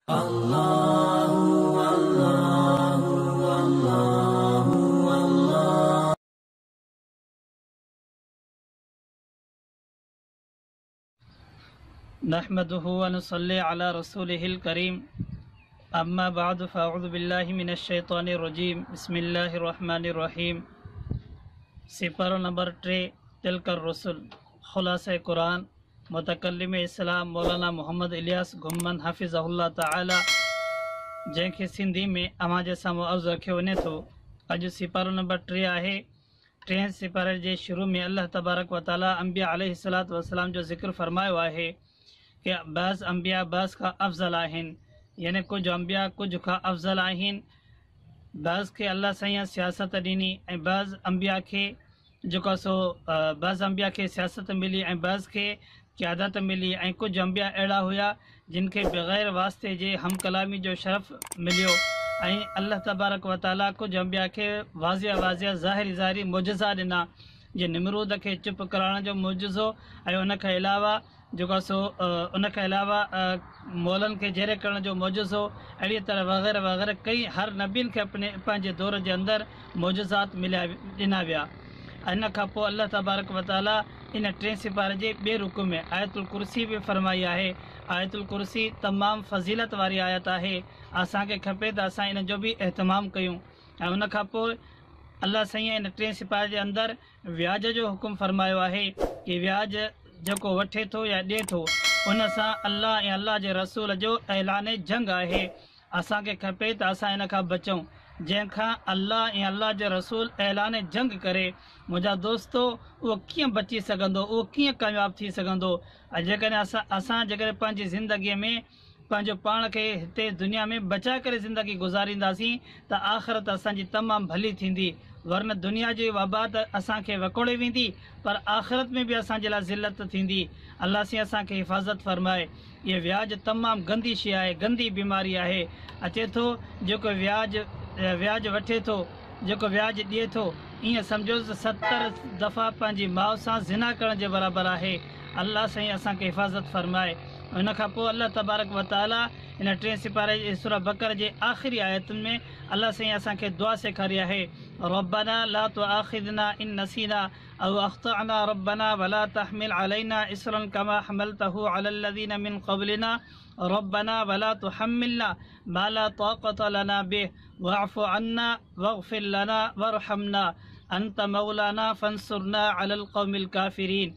नहमदुहु व नुसल्ली अला रसूलिहिल करीम अम्मा बाद फ़अऊज़ु बिल्लाहि मिनश शैतानिर रजीम बिस्मिल्लाहिर रहमानिर रहीम। सिपारो नंबर 3 तिलकर रसूल खुलासा कुरान मुतकल्लिम इस्लाम मौलाना मोहम्मद इलियास घुम्मन हाफिज़हुल्लाह ताला जंहिंखे सिंधी में अव्हां जे साम्हूं अर्ज़ु रखियो वञे थो। अॼु सिपारो नंबर 3 आहे। 3 सिपारे जे शुरू में अल्लाह तबारक व ताला अंबिया अलैहिस्सलातु वस्सलाम जो ज़िक्र फरमायो आहे कि बाज़ अंबिया बाज़ का अफ़ज़ल आहिनि, यानी कुछ अंबिया कुछ का अफ़ज़ल आहिनि। बाज़ के अल्लाह साईं सियासत ॾिनी ऐं बाज़ अंबिया खे जेको सो बाज़ अंबिया खे सियासत मिली ऐं बाज़ खे क़यादत मिली ऐं कुछ अंबिया अहिड़ा हुआ जिन खे बग़ैर वास्ते जे हम कलामी जो शरफ़ मिलियो ऐं अल्लाह तबारक व ताला कुछ अंबिया खे वाज़िया वाज़िया ज़ाहिरी मुजज़ा ॾिना, जे निमरूद खे चुप कराइण जो मुजज़ो ऐं उनखे अलावा जेको सो उनखे अलावा मौलनि खे जेरे करण जो मुजज़ो, अहिड़ी तरह वग़ैरह वग़ैरह कई हर नबियुनि खे पंहिंजे दौर जे अंदरि मुजज़ात मिलिया ॾिना विया। इन खां पोइ अल्लाह तबारक व ताला इन 3 सिपारे जे ॿिए रुकू में आयतुल कुर्सी बि फरमाई आहे। आयतुल कुर्सी तमामु फ़ज़ीलत वारी आयत आहे। असांखे खपे त असां इन जो बि एहतमाम कयूं। ऐं उन खां पोइ अल्लाह साईं इन 3 सिपारे जे अंदरि व्याज जो हुकुम फरमायो आहे कि व्याज जेको वठे थो या ॾिए थो उन सां अल्लाह ऐं अल्लाह जे रसूल जो ऐलान जंग आहे। असांखे खपे त असां इन खां बचूं जंहिंखां अल्लाह ऐं अल्लाह जो रसूल ऐलान जंग करे। मुंहिंजा दोस्तो, उहो कीअं बची सघंदो, उहो कीअं कामयाबु थी सघंदो? जेकॾहिं असां जेकॾहिं पंहिंजी ज़िंदगीअ में पंहिंजो पाण खे हिते दुनिया में बचाए करे ज़िंदगी गुज़ारींदासीं त आख़िरत असांजी तमामु भली थींदी। वरन दुनिया जी वबा त असांखे वकोड़े वेंदी, पर आख़िरत में बि असांजे लाइ ज़िलत थींदी। अल्लाह साईं असांखे हिफ़ाज़त फरमाए। इहे व्याज तमामु गंदी शइ आहे, गंदी बीमारी आहे। अचे थो जेको व्याज वठे थो, जेको व्याज ॾिए थो, ईअं सम्झो त 70 दफ़ा पंहिंजी माउ सां ज़िना करण जे बराबरि आहे। अल्लाह साईं असांखे हिफ़ाज़त फरमाए। उन खां पोइ अल्लाह तबारक व ताला इन 3 सिपारे सूरह बक़रा जे आख़िरी आयतुनि में अल्लाह साईं असांखे दुआ सेखारी आहे। रब्बना ला तुआखिज़ना इन नसीना औ अख़्तअना रब्बना वला तहमिल अलैना इसरन कमा हमलतहु अलल लज़ीना मिन क़ब्लिना रब्बना वला तुहम्मिलना मा ला ताक़त लना बिह वअफ़ु अन्ना वग़फ़िर लना वरहमना अंत मौलाना फंसुरना अलल क़ौमिल काफ़िरीन।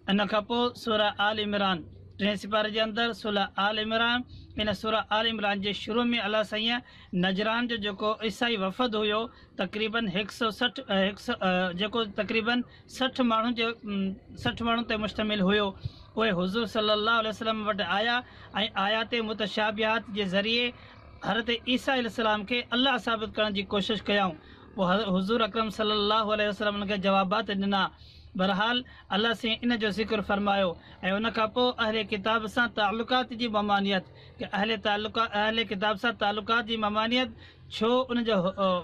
इन खां पोइ सूरह आल इमरान 3 सिपारे जे अंदरि सूरह आल इमरान। इन सूरह आल इमरान जे शुरू में अल्लाह साईं नजरान जो जेको ईसाई वफ़द हुयो तक़रीबन 160 जेको तक़रीबन 60 माण्हुनि ते मुश्तमिल हुयो, उहे हुज़ूर सल्लल्लाहु अलैहि वसल्लम वटि आया ऐं आयात मुतशाबिहात जे ज़रिए हज़रत ईसा अलैहिस्सलाम खे अल्लाह साबित करण जी कोशिशि कयऊं। पोइ हुज़ूर अकरम सल्लल्लाहु अलैहि वसल्लम उनखे जवाबात ॾिना। बहरहाल अल्लाह साईं इन जो ज़िक्र फरमायो ऐं उन खां पोइ अहले किताब सां ताल्लुकात जी ममानियत कि अहले किताब सां ताल्लुकात जी ममानियत छो, उन जो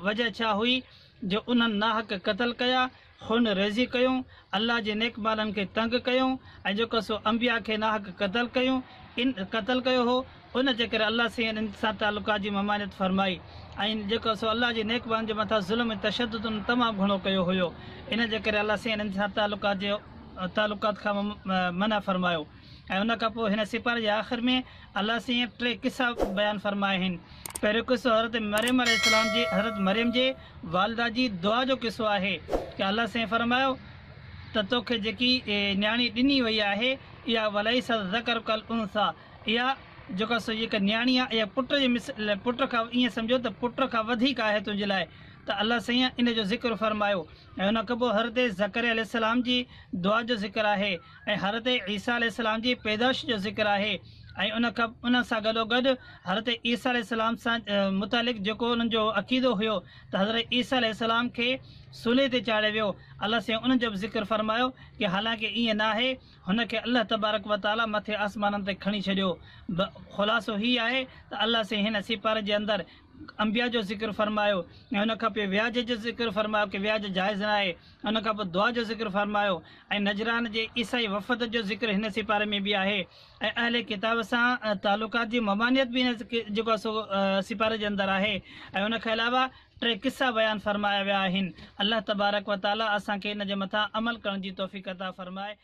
वजह छा हुई जो उन्हनि नाहक क़तल कया, खून रेज़ी कयूं, अल्लाह जे नेक माननि खे तंग कयूं ऐं जेको सो अंबिया खे नाहक क़तल कयो हो। उन जे करे अल्लाह साईं इन सां ताल्लुकात जी ममानियत फरमाई ऐं जेको सो अल्लाह जे नेक माननि जे मथां ज़ुल्म ऐं तशद्दुद तमामु घणो कयो हुयो। इन जे करे अल्लाह साईं इन सां ताल्लुकात खां मना फरमायो। ऐं उन खां पोइ हिन सिपारे जे आख़िर में अल्लाह साईं 3 किस्सा बयानु फरमाया आहिनि। पहिरियों किस्सो हज़रत मरियम जे वालिदा जी दुआ जो किस्सो आहे कि अल्लाह साईं फरमायो त तोखे जेकी न्याणी ॾिनी वई आहे इहा वलैसा ज़कर कल उनसा, इहा जेका सो जेका न्याणी आहे इहा पुट खां ईअं सम्झो त पुट खां वधीक आहे तुंहिंजे लाइ। त अल्लाह साईं इन जो ज़िक्र फरमायो ऐं उन खां पोइ हज़रत ज़करिया अलैहिस्सलाम जी दुआ जो ज़िक्र आहे ऐं हज़रत ईसा अलैहिस्सलाम जी पैदाइश जो ज़िक्र आहे ऐं उन सां गॾोगॾु हज़रत ईसा अलैहिस्सलाम सां मुतालिक़ जेको उन्हनि जो अक़ीदो हुयो त हज़रत ईसा अलैहिस्सलाम खे सूले ते चाढ़ियो वियो। अल्लाह साईं उन जो बि ज़िक्र फरमायो कि हालांकि ईअं न आहे, हुनखे अल्लाह तबारक व ताला मथे आसमाननि ते खणी छॾियो। ख़ुलासो हीअ आहे त अल्लाह साईं हिन सिपारे जे अंदरि अंबिया जो ज़िक्र फरमायो ऐं हुन खां पोइ व्याज जो ज़िक्र फरमायो कि व्याज जाइज़ न आहे। हुन खां पोइ दुआ जो ज़िक्र फरमायो ऐं नजरान जे ईसाई वफ़द जो ज़िक्र हिन सिपारे में बि आहे ऐं अहले किताब सां तालुकात जी ममानियत बि हिन जेको आहे सो सिपारे जे अंदरि आहे ऐं हुन खां अलावा 3 किस्सा बयानु फरमाया विया आहिनि। अल्लाह तबारक व ताला असांखे हिन जे मथां अमल करण जी तौफ़ीक़ अता फरमाए।